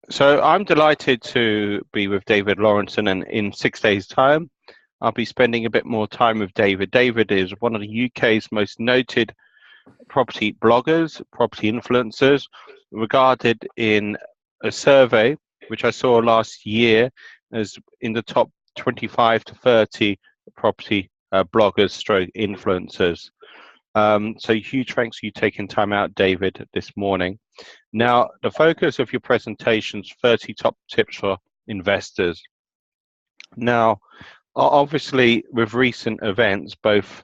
So I'm delighted to be with David Lawrenson, and in 6 days' time, I'll be spending a bit more time with David. David is one of the UK's most noted property bloggers, property influencers, regarded in a survey which I saw last year as in the top 25 to 30 property bloggers stroke influencers. So huge thanks for you taking time out, David, this morning. Now, the focus of your presentation is 30 top tips for investors. Now, obviously, with recent events, both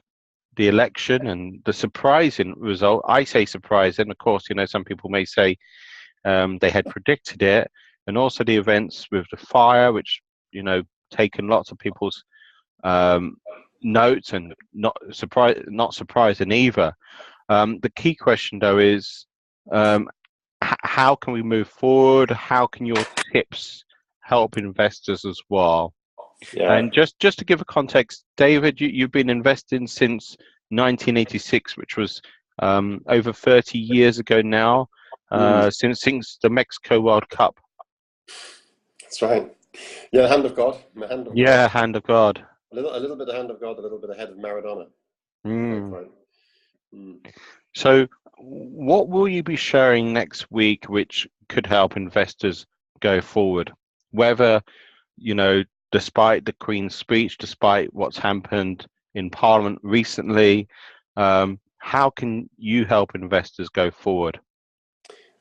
the election and the surprising result, I say surprising, of course, some people may say they had predicted it, and also the events with the fire, which, taken lots of people's um, notes and not surprising either. The key question, though, is how can we move forward? How can your tips help investors as well? Yeah. And just to give a context, David, you've been investing since 1986, which was over 30 years ago now, since the Mexico World Cup. That's right. Yeah, the hand of God. The hand of God. Yeah, hand of God. A little bit of hand of God, a little bit ahead of Maradona. Great Mm. point. Mm. So, what will you be sharing next week, which could help investors go forward? Whether, you know, despite the Queen's speech, despite what's happened in Parliament recently, how can you help investors go forward?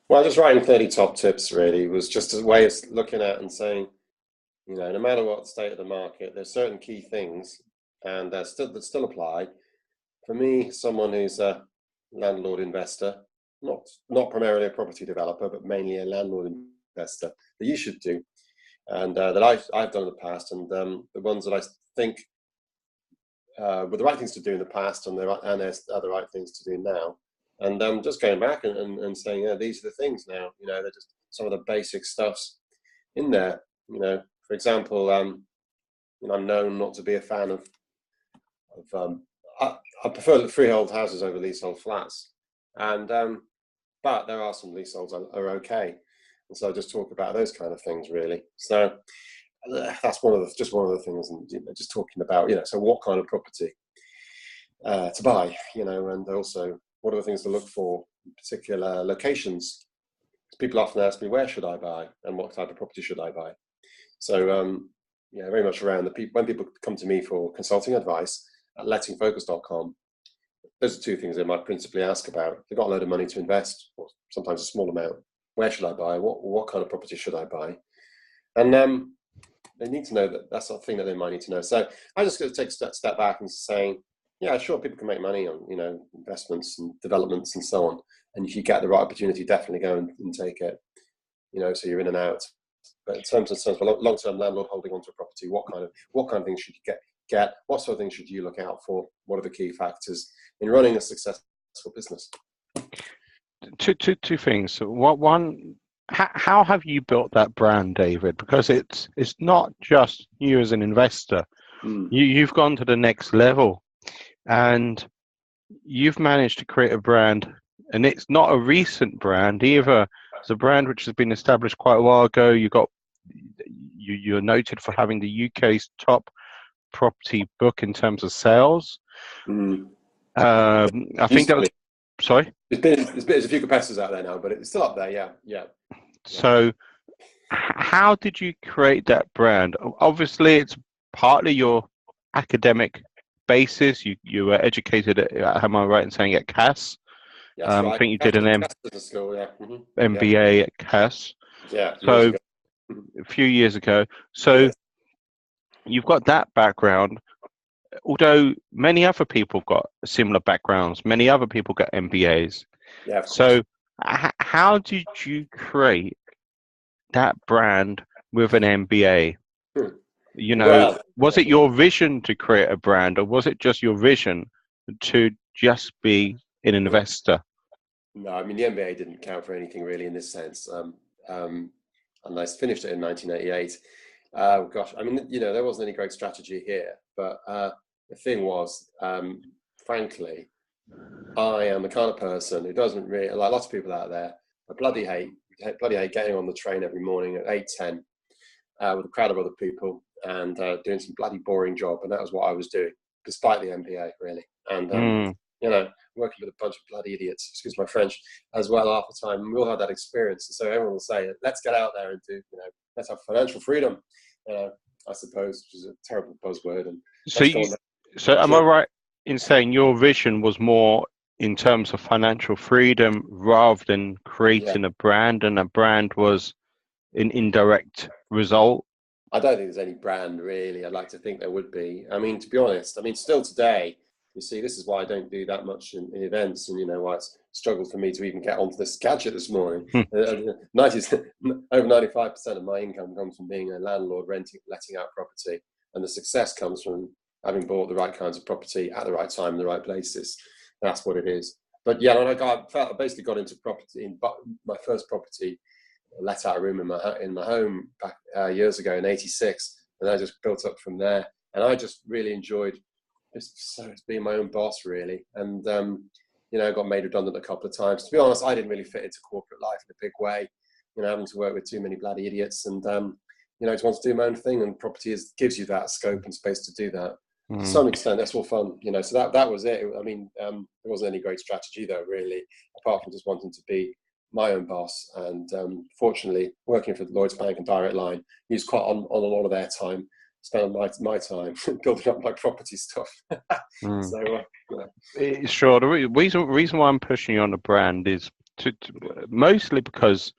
Well, just writing 30 top tips really was just a way of looking at and saying, no matter what the state of the market, there's certain key things and that still apply. For me, someone who's a landlord investor, not primarily a property developer, but mainly a landlord investor, that you should do, and that I've done in the past, and the ones that I think were the right things to do in the past, and there's the right things to do now. And just going back and saying, yeah, these are the things now. They're just some of the basic stuffs in there. For example, I'm known not to be a fan of I prefer the freehold houses over leasehold flats, and but there are some leaseholds are okay, and so I just talk about those kind of things really. So that's one of the things, and just talking about so what kind of property to buy, and also what are the things to look for in particular locations. People often ask me, where should I buy and what type of property should I buy? So very much around when people come to me for consulting advice at lettingfocus.com, those are two things they might principally ask about. They've got a load of money to invest, or sometimes a small amount. Where should I buy? What kind of property should I buy? And they need to know that's the thing that they might need to know. So I just got to take a step back and saying, yeah, sure, people can make money on investments and developments and so on. And if you get the right opportunity, definitely go and take it. So you're in and out. But in terms of long-term landlord holding onto a property, what kind of things should you get? What sort of things should you look out for? What are the key factors in running a successful business? Two things. One, how have you built that brand, David? Because it's not just you as an investor. You've gone to the next level, and you've managed to create a brand, and it's not a recent brand either. It's a brand which has been established quite a while ago. You're noted for having the UK's top property book in terms of sales. I think that was, sorry? There's a few competitors out there now, but it's still up there, yeah. So how did you create that brand? Obviously, it's partly your academic basis. You were educated at, am I right in saying, at CAS? Yeah, that's right. I think you did an business school, yeah. MBA at CAS. Yeah, so a few years ago. So you've got that background, although many other people have got similar backgrounds. Many other people got MBAs. Yeah, of course. So how did you create that brand with an MBA? Was it your vision to create a brand, or was it just your vision to just be an investor? No, I mean, the MBA didn't count for anything really in this sense. And I finished it in 1988. Gosh, I mean, there wasn't any great strategy here, but the thing was, frankly, I am the kind of person who doesn't really, like lots of people out there, I bloody hate bloody hate getting on the train every morning at 8:10 with a crowd of other people and doing some bloody boring job. And that was what I was doing, despite the MBA, really. And, you know, working with a bunch of bloody idiots, excuse my French, as well half the time. And we all had that experience. And so everyone will say, let's get out there and do, you know, let's have financial freedom, I suppose, which is a terrible buzzword. And so am I right in saying your vision was more in terms of financial freedom rather than creating a brand, and a brand was an indirect result? I don't think there's any brand, really. I'd like to think there would be. I mean, to be honest, I mean, still today, you see, this is why I don't do that much in events, and, you know, why it's struggled for me to even get onto this gadget this morning. Over 95% of my income comes from being a landlord, letting out property. And the success comes from having bought the right kinds of property at the right time in the right places. That's what it is. But yeah, I basically got into property. My first property, let out a room in my home back years ago in '86, and I just built up from there. And I just really enjoyed just being my own boss, really. And you know, got made redundant a couple of times. To be honest, I didn't really fit into corporate life in a big way. You know, having to work with too many bloody idiots, and you know, I just want to do my own thing. And property gives you that scope and space to do that. To some extent, that's all fun, you know. So that was it. I mean, there wasn't any great strategy though, really, apart from just wanting to be my own boss. And fortunately, working for Lloyds Bank and Direct Line, used quite on a lot of their time, spent my time building up my property stuff. So, sure. The reason why I'm pushing you on the brand is to mostly because,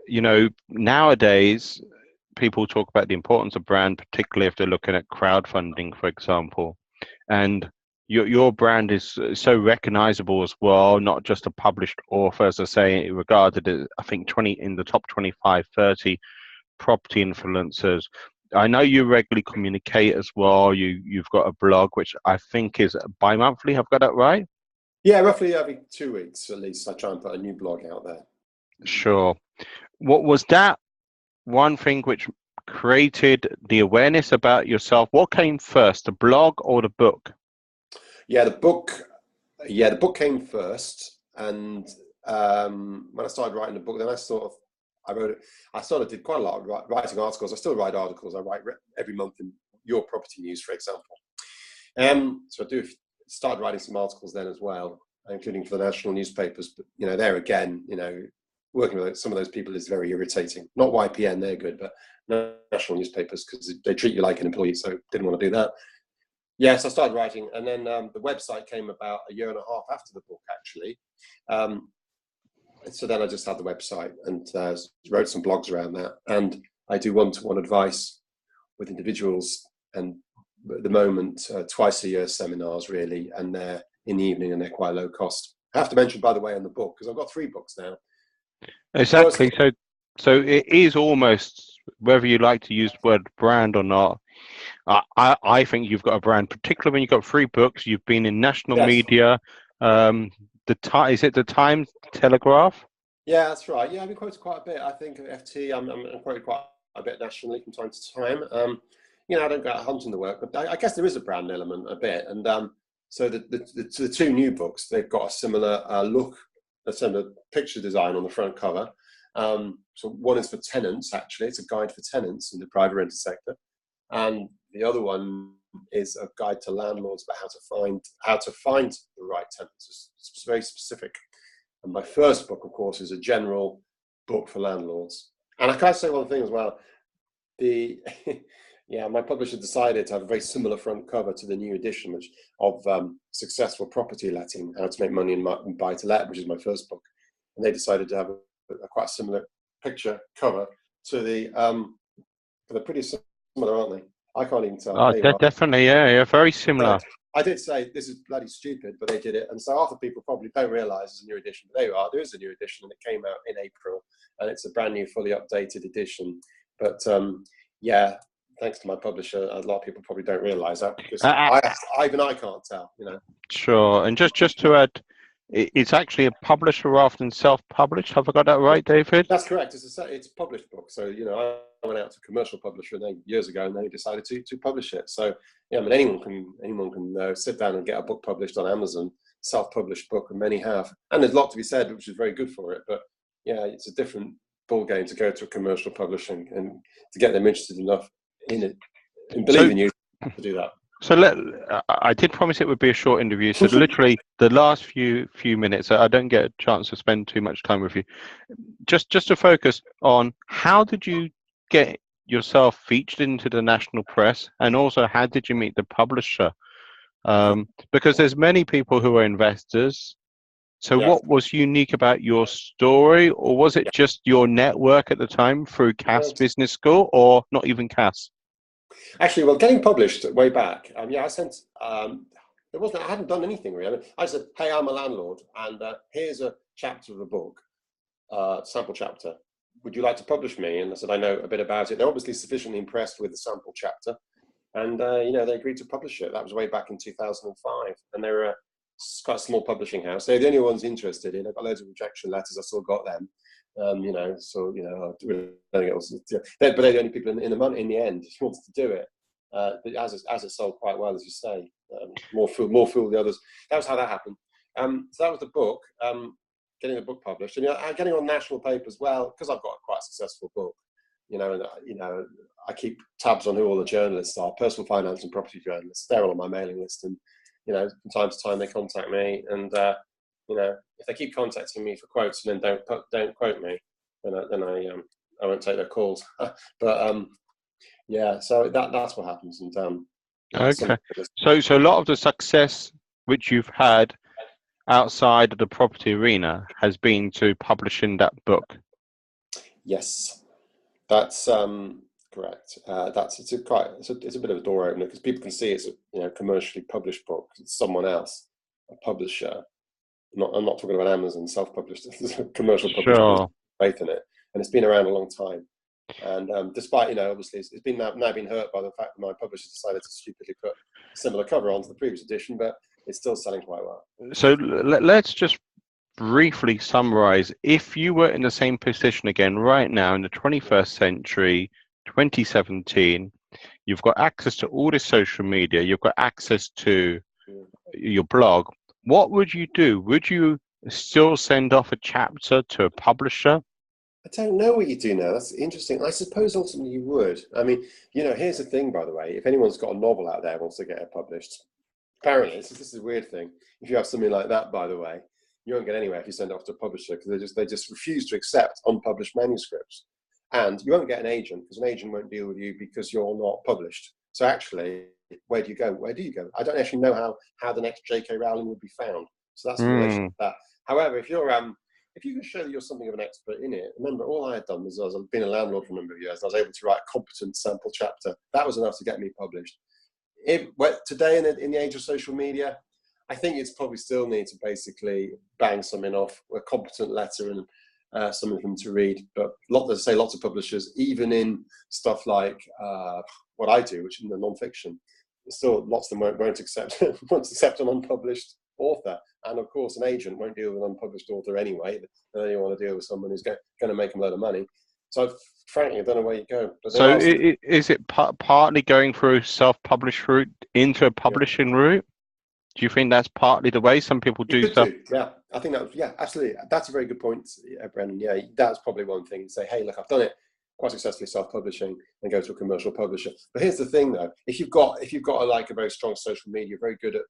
you know, nowadays people talk about the importance of brand, particularly if they're looking at crowdfunding, for example, and your brand is so recognizable as well, not just a published author, as I say, regarded as, I think, in the top 25, 30 property influencers. I know you regularly communicate as well. You've got a blog, which I think is bi-monthly. Have I got that right? Yeah, roughly every 2 weeks at least. I try and put a new blog out there. Sure. What was that one thing which created the awareness about yourself? What came first, the blog or the book? Yeah, the book came first. And when I started writing the book, then I sort of did quite a lot of writing articles. I still write articles. I write every month in Your Property News, for example. So I started writing some articles then as well, including for the national newspapers. But, you know, there again, you know, working with some of those people is very irritating. Not YPN, they're good, but national newspapers, because they treat you like an employee, so didn't want to do that. Yes, I started writing, and then the website came about a year and a half after the book, actually. So then I just had the website and wrote some blogs around that. And I do one-to-one advice with individuals, and at the moment, twice a year seminars, really, and they're in the evening and they're quite low cost. I have to mention, by the way, in the book, because I've got 3 books now. Exactly. So it is almost, whether you like to use the word brand or not, I think you've got a brand, particularly when you've got 3 books. You've been in national media. Is it the Times, Telegraph? Yeah, that's right. Yeah, I've been quoted quite a bit. I think at FT, I'm quoted quite a bit nationally from time to time. You know, I don't go out hunting the work, but I guess there is a brand element a bit. And so the 2 new books, they've got a similar look, a similar picture design on the front cover. So one is for tenants, actually. It's a guide for tenants in the private rented sector. And the other one is a guide to landlords about how to find the right tenants. It's very specific. And my first book, of course, is a general book for landlords. And I can say one thing as well. My publisher decided to have a very similar front cover to the new edition, which of successful property letting, how to make money in buy to let, which is my first book. And they decided to have a quite similar picture cover to they're pretty similar, aren't they? I can't even tell. Oh, definitely, yeah, very similar. I did say this is bloody stupid, but they did it, and so half the people probably don't realise there's a new edition. But there is a new edition, and it came out in April, and it's a brand new, fully updated edition. But yeah, thanks to my publisher, a lot of people probably don't realise that, because even I can't tell, you know. Sure, and just to add, it's actually a publisher rather than self-published. Have I got that right, David? That's correct. It's a published book. So, you know, I went out to a commercial publisher years ago, and they decided to publish it. So, yeah, I mean, anyone can sit down and get a book published on Amazon, self-published book, and many have. And there's a lot to be said, which is very good for it. But yeah, it's a different ball game to go to a commercial publishing and to get them interested enough in it and believe in you to do that. So I did promise it would be a short interview. So literally the last few minutes, I don't get a chance to spend too much time with you. Just to focus on, how did you get yourself featured into the national press, and also how did you meet the publisher? Because there's many people who are investors. So what was unique about your story, or was it just your network at the time through Cass Business School, or not even Cass? Actually, well, getting published way back, I sent, I hadn't done anything really. I mean, I said, hey, I'm a landlord, and here's a chapter of the book, sample chapter. Would you like to publish me? And I said, I know a bit about it. They're obviously sufficiently impressed with the sample chapter, and they agreed to publish it. That was way back in 2005, and they were quite a small publishing house. They're the only ones interested in it. I got loads of rejection letters. I still got them. But they're the only people in the end who wanted to do it. But as it sold quite well, as you say, more fool the others. That was how that happened. So that was the book. Getting the book published, and getting on national paper as well, because I've got quite a successful book. I keep tabs on who all the journalists are, personal finance and property journalists. They're all on my mailing list, and from time to time they contact me, and if they keep contacting me for quotes and then don't quote me, then I won't take their calls. But so that's what happens. And okay, so a lot of the success which you've had outside of the property arena has been to publishing that book. Yes, that's correct. It's a bit of a door opener, because people can see it's a commercially published book. It's someone else, a publisher. I'm not talking about Amazon, self-published. It's a commercial publisher. Sure. Faith in it, and it's been around a long time. And despite obviously it's been now been hurt by the fact that my publisher decided to stupidly put a similar cover onto the previous edition, but it's still selling quite well. So let's just briefly summarize. If you were in the same position again right now in the 21st century, 2017, you've got access to all this social media, you've got access to your blog. What would you do? Would you still send off a chapter to a publisher? I don't know what you do now. That's interesting. I suppose ultimately you would. I mean, here's the thing, by the way. If anyone's got a novel out there wants to get it published, apparently, this is a weird thing. If you have something like that, by the way, you won't get anywhere if you send it off to a publisher, because they just refuse to accept unpublished manuscripts. And you won't get an agent, because an agent won't deal with you because you're not published. So actually, where do you go? Where do you go? I don't actually know how the next J.K. Rowling would be found. So that's in relation to that. However, if you can show that you're something of an expert in it, remember, all I had done was I've been a landlord for a number of years, and I was able to write a competent sample chapter. That was enough to get me published. Today, in the age of social media, I think it's probably still need to basically bang something off, a competent letter, and something for them to read. But lots of publishers, even in stuff like what I do, which is the non-fiction, still lots of them won't accept an unpublished author. And of course, an agent won't deal with an unpublished author anyway. They only want to deal with someone who's going to make them a load of money. So frankly, I don't know where you go. But so is it partly going through self-published route into a publishing route? Do you think that's partly the way some people do stuff? Yeah, I think absolutely. That's a very good point, Brendan. Yeah, that's probably one thing. Say, hey, look, I've done it quite successfully, self-publishing, and go to a commercial publisher. But here's the thing, though: if you've got a very strong social media, very good at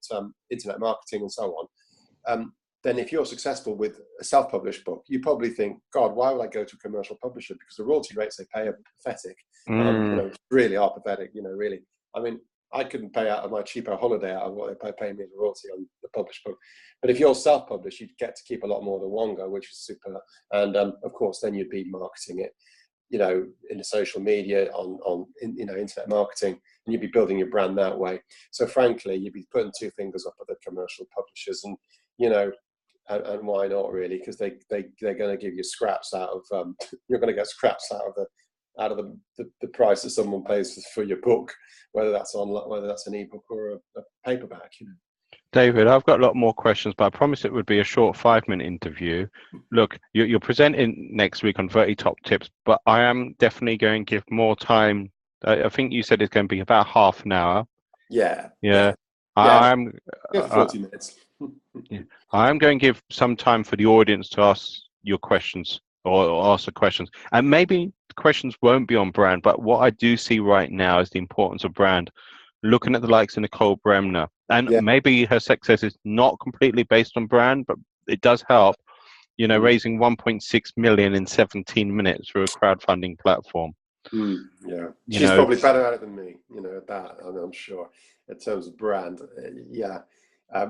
internet marketing and so on, then if you're successful with a self-published book, you probably think, God, why would I go to a commercial publisher? Because the royalty rates they pay are pathetic. Really are pathetic. Really. I mean, I couldn't pay out of my cheaper holiday out of what they pay me as a royalty on the published book. But if you're self-published, you get to keep a lot more than Wonga, which is super. And of course, then you'd be marketing it, in the social media, on internet marketing, and you'd be building your brand that way. So frankly, you'd be putting two fingers up at the commercial publishers, and and why not really? Because they're going to give you scraps out of you're going to get scraps out of the price that someone pays for your book, whether that's an ebook or a paperback. David, I've got a lot more questions, but I promised it would be a short 5-minute interview. Look, you're presenting next week on 30 Top Tips, but I am definitely going to give more time. I think you said it's going to be about half an hour. Yeah. I'm 40 minutes. I am going to give some time for the audience to ask your questions. or ask the questions. And maybe the questions won't be on brand, but what I do see right now is the importance of brand. Looking at the likes of Nicole Bremner, and Yeah. maybe her success is not completely based on brand, but it does help. Raising 1.6 million in 17 minutes through a crowdfunding platform. Yeah, she's probably better at it than me. At that, I'm sure, in terms of brand. Yeah,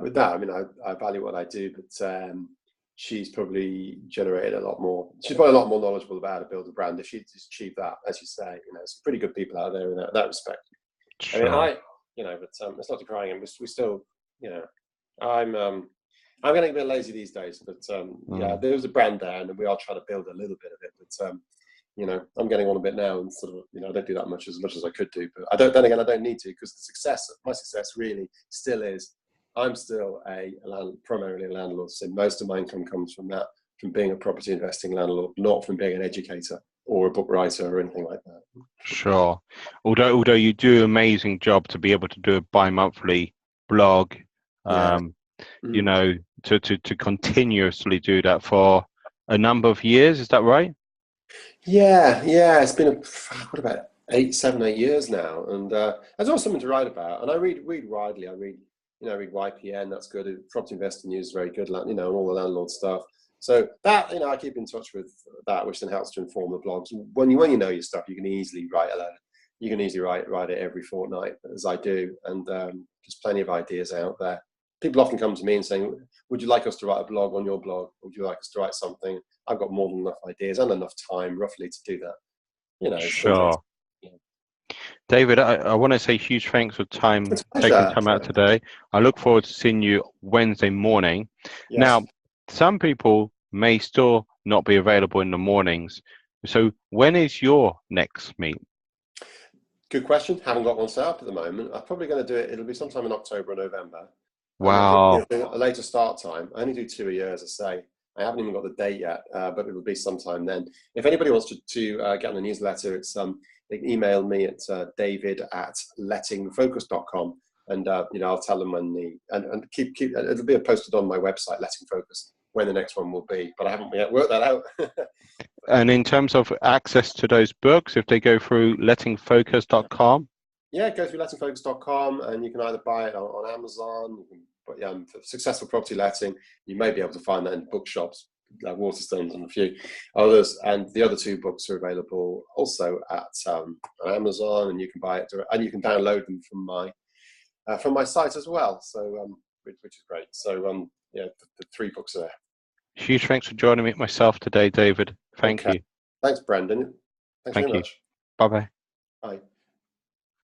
with that, I mean, I value what I do, but she's probably generated a lot more. She's probably a lot more knowledgeable about how to build a brand. If she'd achieved that, as you say, some pretty good people out there in that respect. Sure. I mean, but it's not decrying him. We still, I'm getting a bit lazy these days, but yeah, there was a brand there, and we are trying to build a little bit of it. But I'm getting on a bit now, and sort of, I don't do that much as I could do. But I don't. Then again, I don't need to, because my success really still is. I'm still primarily a landlord, so most of my income comes from being a property investing landlord, not from being an educator or a book writer or anything like that. Sure. Although you do an amazing job to be able to do a bi-monthly blog, to continuously do that for a number of years. Is that right? Yeah. It's been what about 7, 8 years now, and there's always something to write about. And I read widely. I read YPN. That's good. Property Investor News is very good. And all the landlord stuff. So that I keep in touch with that, which then helps to inform the blogs. When you know your stuff, you can easily write a letter. You can easily write it every fortnight, as I do, and there's plenty of ideas out there. People often come to me and saying, "Would you like us to write a blog on your blog? Would you like us to write something?" I've got more than enough ideas and enough time, roughly, to do that. Sure. David, I want to say huge thanks for taking time out today. I look forward to seeing you Wednesday morning. Yes. Now, some people may still not be available in the mornings. So when is your next meet? Good question. Haven't got one set up at the moment. I'm probably going to do it. It'll be sometime in October or November. Wow. A later start time. I only do 2 a year, as I say. I haven't even got the date yet, but it'll be sometime then. If anybody wants to get on the newsletter, it's they can email me at david@lettingfocus.com, and I'll tell them when and keep it'll be posted on my website, Letting Focus, when the next one will be. But I haven't yet worked that out. And in terms of access to those books, if they go through lettingfocus.com? Yeah, go through lettingfocus.com, and you can either buy it on Amazon. But for Successful Property Letting, you may be able to find that in bookshops, like Waterstones and a few others. And the other 2 books are available also at Amazon, and you can buy it, and you can download them from my site as well. So which is great. So the 3 books are there. Huge thanks for joining me myself today, David. Thank you. Thanks, Brendan. Thanks very much. Bye-bye. Bye.